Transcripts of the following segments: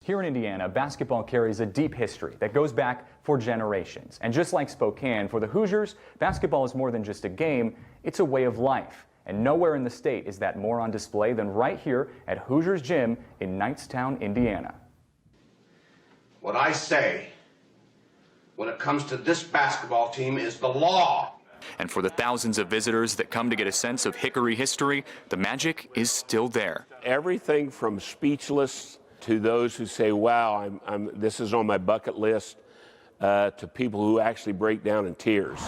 Here in Indiana, basketball carries a deep history that goes back for generations. And just like Spokane, for the Hoosiers, basketball is more than just a game, it's a way of life. And nowhere in the state is that more on display than right here at Hoosiers Gym in Knightstown, Indiana. What I say when it comes to this basketball team is the law. And for the thousands of visitors that come to get a sense of Hickory history, the magic is still there. Everything from speechless to those who say, wow, this is on my bucket list, to people who actually break down in tears.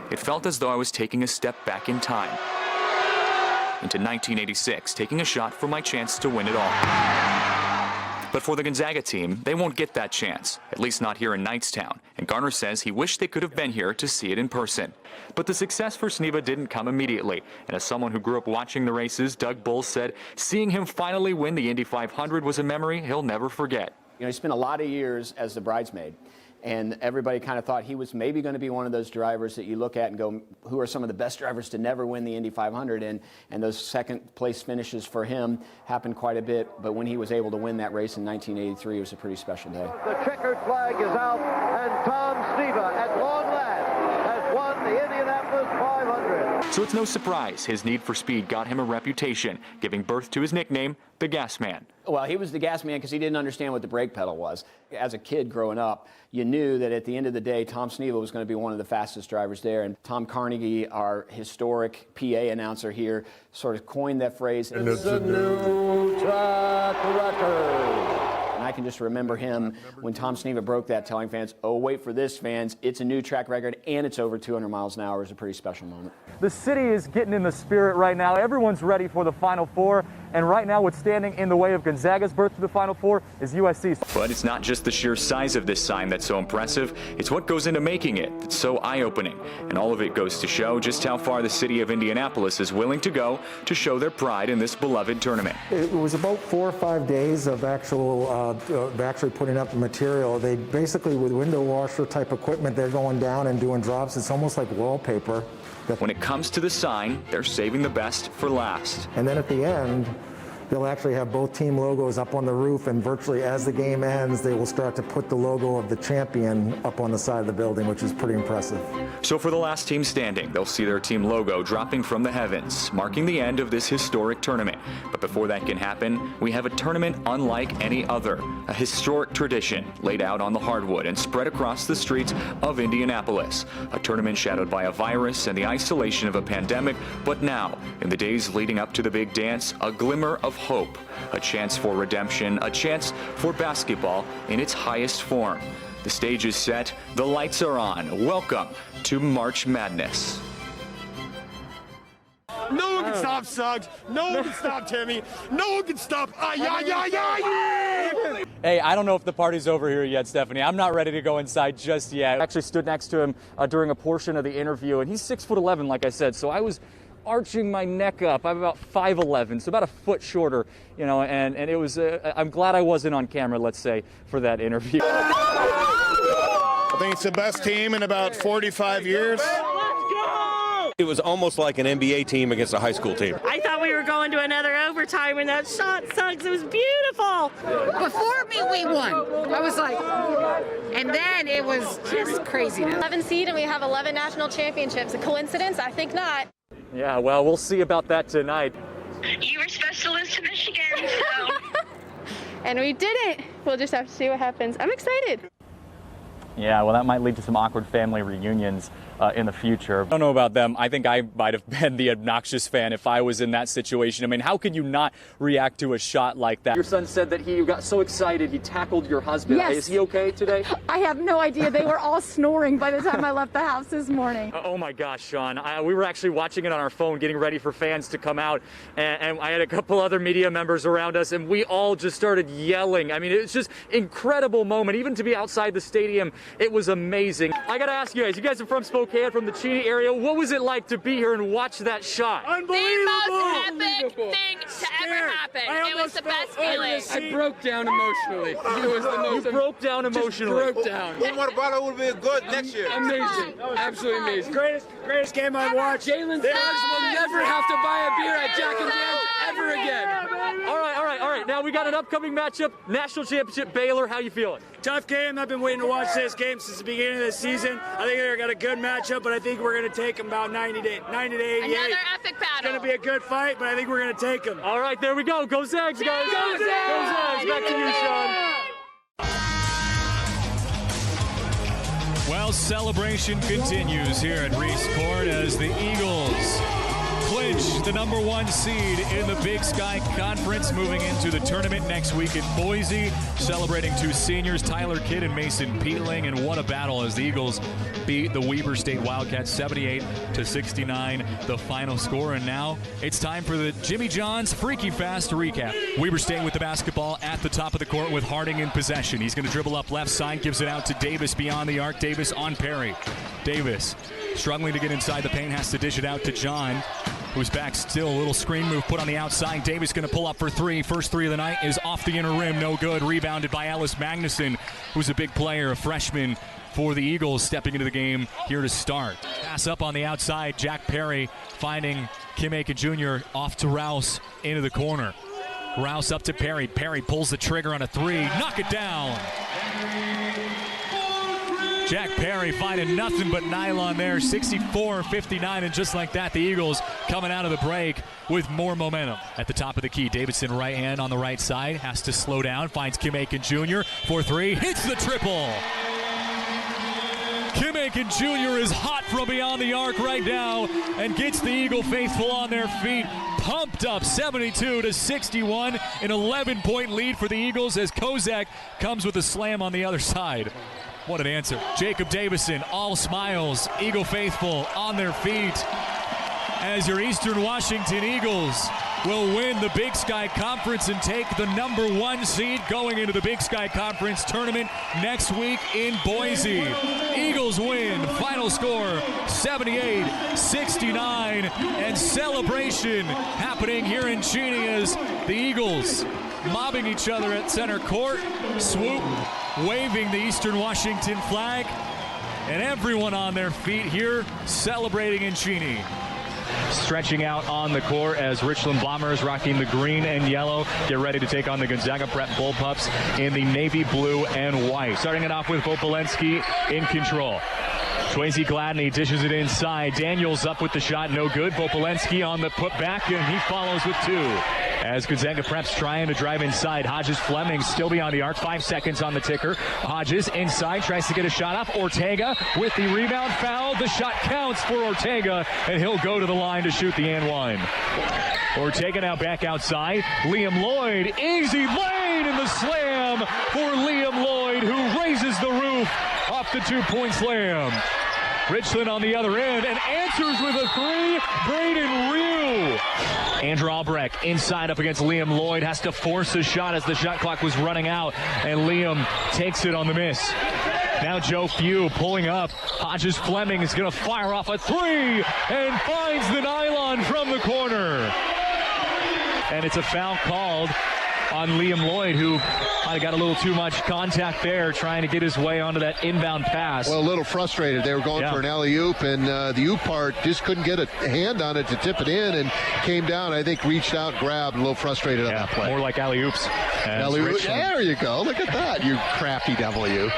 It felt as though I was taking a step back in time, into 1986, taking a shot for my chance to win it all. But for the Gonzaga team, they won't get that chance, at least not here in Knightstown. And Garner says he wished they could have been here to see it in person. But the success for Sneva didn't come immediately. And as someone who grew up watching the races, Doug Bull said seeing him finally win the Indy 500 was a memory he'll never forget. You know, he spent a lot of years as the bridesmaid. And everybody kind of thought he was maybe going to be one of those drivers that you look at and go, who are some of the best drivers to never win the Indy 500? And those second place finishes for him happened quite a bit. But when he was able to win that race in 1983, it was a pretty special day. The checkered flag is out, and Tom Sneva, at long last, has won the Indianapolis 500. So it's no surprise his need for speed got him a reputation, giving birth to his nickname, the Gas Man. Well, he was the gas man because he didn't understand what the brake pedal was. As a kid growing up, you knew that at the end of the day, Tom Sneva was going to be one of the fastest drivers there. And Tom Carnegie, our historic PA announcer here, sort of coined that phrase. It's a new track record. And I can just remember him when Tom Sneva broke that, telling fans, oh, wait for this, fans. It's a new track record, and it's over 200 miles an hour. It's a pretty special moment. The city is getting in the spirit right now. Everyone's ready for the Final Four. And right now, what's standing in the way of Gonzaga's berth to the Final Four is USC's. But it's not just the sheer size of this sign that's so impressive. It's what goes into making it that's so eye-opening. And all of it goes to show just how far the city of Indianapolis is willing to go to show their pride in this beloved tournament. It was about 4 or 5 days of actually putting up the material. They basically, with window washer type equipment, they're going down and doing drops. It's almost like wallpaper. When it comes to the sign, they're saving the best for last. And then at the end, they'll actually have both team logos up on the roof, and virtually as the game ends, they will start to put the logo of the champion up on the side of the building, which is pretty impressive. So for the last team standing, they'll see their team logo dropping from the heavens, marking the end of this historic tournament. But before that can happen, we have a tournament unlike any other, a historic tradition laid out on the hardwood and spread across the streets of Indianapolis. A tournament shadowed by a virus and the isolation of a pandemic, but now, in the days leading up to the big dance, a glimmer of hope, a chance for redemption, a chance for basketball in its highest form. The stage is set, the lights are on. Welcome to March Madness. No one can stop Suggs. No one can stop Timmy. No one can stop. Hey, I don't know if the party's over here yet, Stephanie. I'm not ready to go inside just yet. I actually stood next to him during a portion of the interview, and he's 6'11", like I said, so I was arching my neck up. I'm about 5'11", so about a foot shorter, you know, and it was, I'm glad I wasn't on camera, let's say, for that interview. I think it's the best team in about 45 years. It was almost like an NBA team against a high school team. I thought we were going to another overtime, and that shot sucks. It was beautiful. Before we won, I was like, and then it was just craziness. 11 seed, and we have 11 national championships. A coincidence? I think not. Yeah, well, we'll see about that tonight. You were supposed to lose to Michigan, so. And we didn't. We'll just have to see what happens. I'm excited. Yeah, well, that might lead to some awkward family reunions in the future. I don't know about them. I think I might have been the obnoxious fan if I was in that situation. I mean, how could you not react to a shot like that? Your son said that he got so excited he tackled your husband. Yes. Is he okay today? I have no idea. They were all snoring by the time I left the house this morning. Oh my gosh, Sean. We were actually watching it on our phone, getting ready for fans to come out. And I had a couple other media members around us, and we all just started yelling. I mean, it's just incredible moment. Even to be outside the stadium, it was amazing. I got to ask you guys are from Spokane, from the Cheney area. What was it like to be here and watch that shot? Unbelievable! The most epic thing to ever happen. It was the best feeling. I broke down emotionally. It was the most. You broke down emotionally. Just broke down. One more bottle would be good next year. Amazing. Absolutely amazing. Greatest game I've watched. Jalen Suggs will never have to buy a beer at Jack and Dan's ever again. All right. right, now we got an upcoming matchup, national championship Baylor. How you feeling? Tough game. I've been waiting to watch this game since the beginning of the season. I think they've got a good matchup, but I think we're going to take them about 90 to 88. Another epic battle. It's going to be a good fight, but I think we're going to take them. All right, there we go. Go Zags, guys. Go Zags. Back to you, Sean. Well, celebration continues here at Reese Court as the Eagles clinch the #1 seed in the Big Sky Conference, moving into the tournament next week in Boise, celebrating 2 seniors, Tyler Kidd and Mason Peatling, and what a battle as the Eagles beat the Weber State Wildcats 78-69, the final score. And now it's time for the Jimmy John's Freaky Fast recap. Weber State with the basketball at the top of the court with Harding in possession. He's going to dribble up left side, gives it out to Davis beyond the arc. Davis on Perry. Davis struggling to get inside the paint, has to dish it out to John, who's back still. A little screen move put on the outside. Davis going to pull up for 3. First 3 of the night is off the inner rim. No good. Rebounded by Ellis Magnuson, who's a big player, a freshman for the Eagles, stepping into the game here to start. Pass up on the outside. Jack Perry finding Kim Aiken Jr. off to Rouse into the corner. Rouse up to Perry. Perry pulls the trigger on a 3. Knock it down. Jack Perry finding nothing but nylon there, 64-59, and just like that, the Eagles coming out of the break with more momentum. At the top of the key, Davidson right hand on the right side, has to slow down, finds Kim Aiken Jr. for 3, hits the triple. Kim Aiken Jr. is hot from beyond the arc right now and gets the Eagle faithful on their feet. Pumped up 72-61, an 11-point lead for the Eagles as Kozak comes with a slam on the other side. What an answer. Jacob Davison, all smiles. Eagle faithful on their feet as your Eastern Washington Eagles will win the Big Sky Conference and take the #1 seed going into the Big Sky Conference tournament next week in Boise. Eagles win. Final score 78-69, and celebration happening here in Cheney as the Eagles mobbing each other at center court. Swoop waving the Eastern Washington flag, and everyone on their feet here celebrating in Cheney. Stretching out on the court as Richland Bombers rocking the green and yellow get ready to take on the Gonzaga Prep Bullpups in the navy blue and white. Starting it off with Vopolenski in control. Swayze Gladney dishes it inside. Daniels up with the shot, no good. Vopolenski on the putback, and he follows with 2. As Gonzaga Prep's trying to drive inside. Hodges Fleming still beyond the arc. 5 seconds on the ticker. Hodges inside, tries to get a shot off. Ortega with the rebound, foul. The shot counts for Ortega, and he'll go to the line to shoot the and one. Ortega now back outside. Liam Lloyd, easy lane in the slam for Liam Lloyd, who raises the roof off the 2-point slam. Richland on the other end and answers with a 3. Braden Ryu. Andrew Albrecht inside up against Liam Lloyd, has to force a shot as the shot clock was running out, and Liam takes it on the miss. Now Joe Few pulling up. Hodges Fleming is going to fire off a 3 and finds the nylon from the corner. And it's a foul called on Liam Lloyd, who might have got a little too much contact there trying to get his way onto that inbound pass. Well, a little frustrated. They were going for an alley-oop, and the oop part just couldn't get a hand on it to tip it in, and came down, I think, reached out, grabbed, a little frustrated on that play. More like alley-oops. Alley-oop. There you go. Look at that, you crafty devil, you.